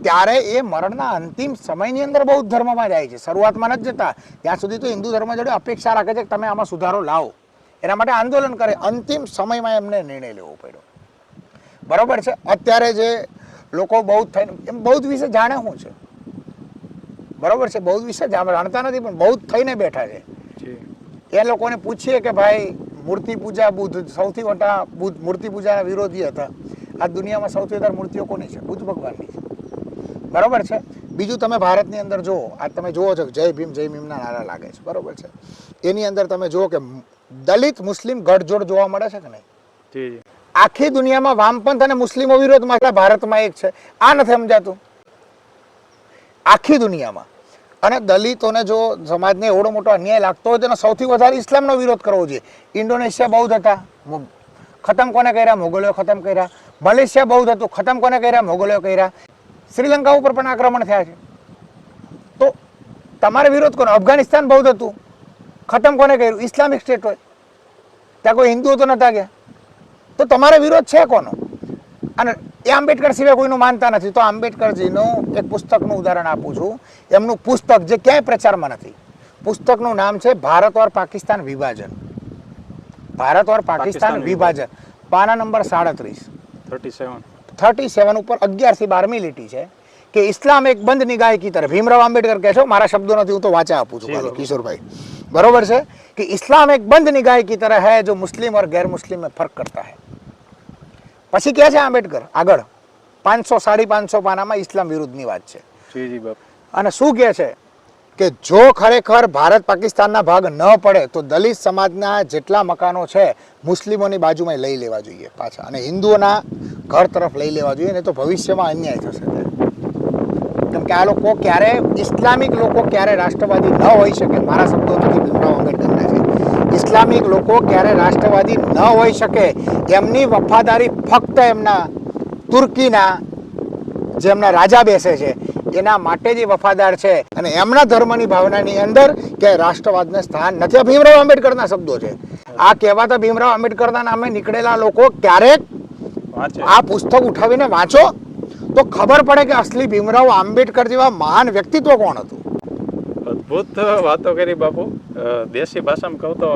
ત્યારે એ મરણના અંતિમ સમયની અંદર બૌદ્ધ ધર્મમાં જાય છે. શરૂઆતમાં નથી જતા. ત્યાં સુધી તો હિન્દુ ધર્મ જોડે અપેક્ષા રાખે છે કે તમે આમાં સુધારો લાવો, એના માટે આંદોલન કરે. અંતિમ સમયમાં એમને નિર્ણય લેવો પડ્યો. બરોબર છે. અત્યારે જે લોકો બૌદ્ધ થઈને એમ બૌદ્ધ વિશે જાણે શું છે, બરોબર છે, બૌદ્ધ વિશે જાણતા નથી, પણ બૌદ્ધ થઈને બેઠા છે. એ લોકોને પૂછીએ કે ભાઈ મૂર્તિ પૂજા, બુદ્ધ સૌથી મોટા મૂર્તિ પૂજાના વિરોધી હતા. આ દુનિયામાં સૌથી વધારે મૂર્તિઓ કોની છે? બુદ્ધ ભગવાનની છે. બરોબર છે. બીજું તમે ભારતની અંદર જુઓ, આ તમે જુઓ છો કે જય ભીમના નારા લાગે છે, બરોબર છે. એની અંદર તમે જુઓ કે દલિત મુસ્લિમ ગઠજોડ જોવા મળે છે કે નહીં? આખી દુનિયામાં વામપંથ અને મુસ્લિમો વિરોધમાં, ભારતમાં એક છે. આ નથી સમજાતું આખી દુનિયામાં. અને દલિતોને જો સમાજને એવડો મોટો અન્યાય લાગતો હોય તો સૌથી વધારે ઇસ્લામનો વિરોધ કરવો જોઈએ. ઇન્ડોનેશિયા બૌદ્ધ હતા, ખતમ કોને કર્યા? મોગલોએ ખતમ કર્યા. મલેશિયા બૌદ્ધ હતું, ખતમ કોને કર્યા? મોગલોએ કર્યા. શ્રીલંકા ઉપર પણ આક્રમણ થયા છે. તો તમારે વિરોધ કોનો? અફઘાનિસ્તાન બૌદ્ધ હતું, ખતમ કોને કર્યું? ઇસ્લામિક સ્ટેટ હોય, ત્યાં કોઈ હિન્દુઓ તો નતા ગયા. તો તમારે વિરોધ છે કોનો? અને એ આંબેડકર સિવાય કોઈનું માનતા નથી. તો આંબેડકરજીનું એક પુસ્તકનું ઉદાહરણ આપું છું. એમનું પુસ્તક જે ક્યાંય પ્રચારમાં નથી, પુસ્તકનું નામ છે ભારત ઓર પાકિસ્તાન વિભાજન. ભારત ઓર પાકિસ્તાન વિભાજન, પાના નંબર 37 ઉપર 11 થી 12મી લીટી છે કે ઇસ્લામ એક બંધ નિગાહ કી તરફ. ભીમરાવ આંબેડકર કહે છે, મારા શબ્દો નથી, હું તો વાંચા આપું છું કિશોરભાઈ, બરોબર છે, કે ઇસ્લામ એક બંધ નિગાહ કી तरह है जो मुस्लिम और गैर मुस्लिम में फर्क करता है. પછી કહે છે આંબેડકર આગળ 500-550 પાનામાં ઇસ્લામ વિરુદ્ધની વાત છે. અને શું કહે છે કે જો ખરેખર ભારત પાકિસ્તાનના ભાગ ન પડે તો દલિત સમાજના જેટલા મકાનો છે મુસ્લિમોની બાજુમાં લઈ લેવા જોઈએ પાછા, અને હિન્દુઓના ઘર તરફ લઈ લેવા જોઈએ, નહીં તો ભવિષ્યમાં અન્યાય થશે. કેમ કે આ લોકો ક્યારે, ઇસ્લામિક લોકો ક્યારે રાષ્ટ્રવાદી ન હોઈ શકે. મારા શબ્દો નથી, ભીમરાવ આંબેડકરના છે. ઇસ્લામિક લોકો ક્યારે રાષ્ટ્રવાદી ન હોઈ શકે. એમની વફાદારી ફક્ત એમના તુર્કીના જે એમના રાજા બેસે છે એના માટે જ વફાદાર છે, અને એમના ધર્મની ભાવનાની અંદર કે રાષ્ટ્રવાદને સ્થાન નથી. આ ભીમરાવ આંબેડકરના શબ્દો છે. આ કહેવાતા ભીમરાવ આંબેડકરના નામે નીકળેલા લોકો ક્યારેક આ પુસ્તક ઉઠાવીને વાંચો તો ખબર પડે કે અસલી ભીમરાવ આંબેડકર જેવા મહાન વ્યક્તિત્વ કોણ હતું. અદ્ભુત વાતો કરી બાપુ. દેશી ભાષામાં કહું તો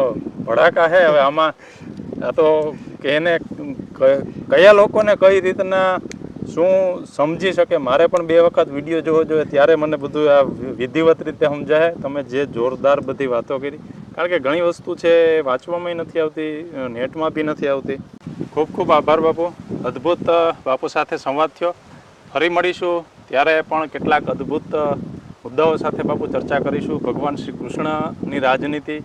ભડાકા હે. હવે આમાં આ તો કે એને કયા લોકોને કઈ રીતના શું સમજી શકે. મારે પણ 2 વખત વિડીયો જોવો જોઈએ ત્યારે મને બધું આ વિધિવત રીતે સમજાય. તમે જે જોરદાર બધી વાતો કરી, કારણ કે ઘણી વસ્તુ છે વાંચવામાં નથી આવતી, નેટમાં બી નથી આવતી. ખૂબ ખૂબ આભાર બાપુ. અદ્ભુત બાપુ સાથે સંવાદ થયો. ફરી મળીશું ત્યારે પણ કેટલાક અદ્ભુત મુદ્દાઓ સાથે બાપુ ચર્ચા કરીશું. ભગવાન શ્રી કૃષ્ણની રાજનીતિ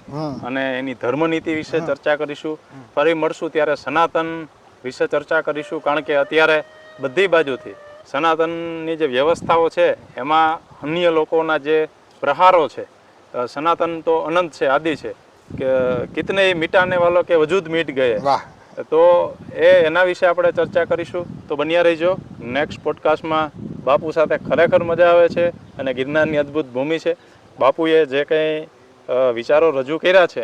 અને એની ધર્મનીતિ વિશે ચર્ચા કરીશું. ફરી મળશું ત્યારે સનાતન વિશે ચર્ચા કરીશું, કારણ કે અત્યારે બધી બાજુથી સનાતનની જે વ્યવસ્થાઓ છે એમાં અન્ય લોકોના જે પ્રહારો છે. સનાતન તો અનંત છે, આદિ છે, કે કિતને મિટાને વાલો કે વજૂદ મીટ ગયે. તો એના વિશે આપણે ચર્ચા કરીશું. તો બન્યા રહીજો. નેક્સ્ટ પોડકાસ્ટમાં બાપુ સાથે ખરેખર મજા આવે છે, અને ગિરનારની અદ્ભુત ભૂમિ છે. બાપુએ જે કંઈ વિચારો રજૂ કર્યા છે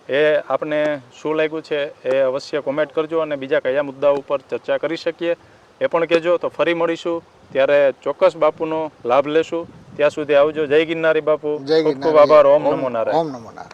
એ આપને શું લાગ્યું છે એ અવશ્ય કોમેન્ટ કરજો, અને બીજા કયા મુદ્દાઓ ઉપર ચર્ચા કરી શકીએ એ પણ કહેજો. તો ફરી મળીશું ત્યારે ચોક્કસ બાપુનો લાભ લેશું. ત્યાં સુધી આવજો. જય ગિરનારી બાપુ. ખૂબ ખૂબ આભાર. ઓમ નમો નારાયણ. ઓમ નમો નારાયણ.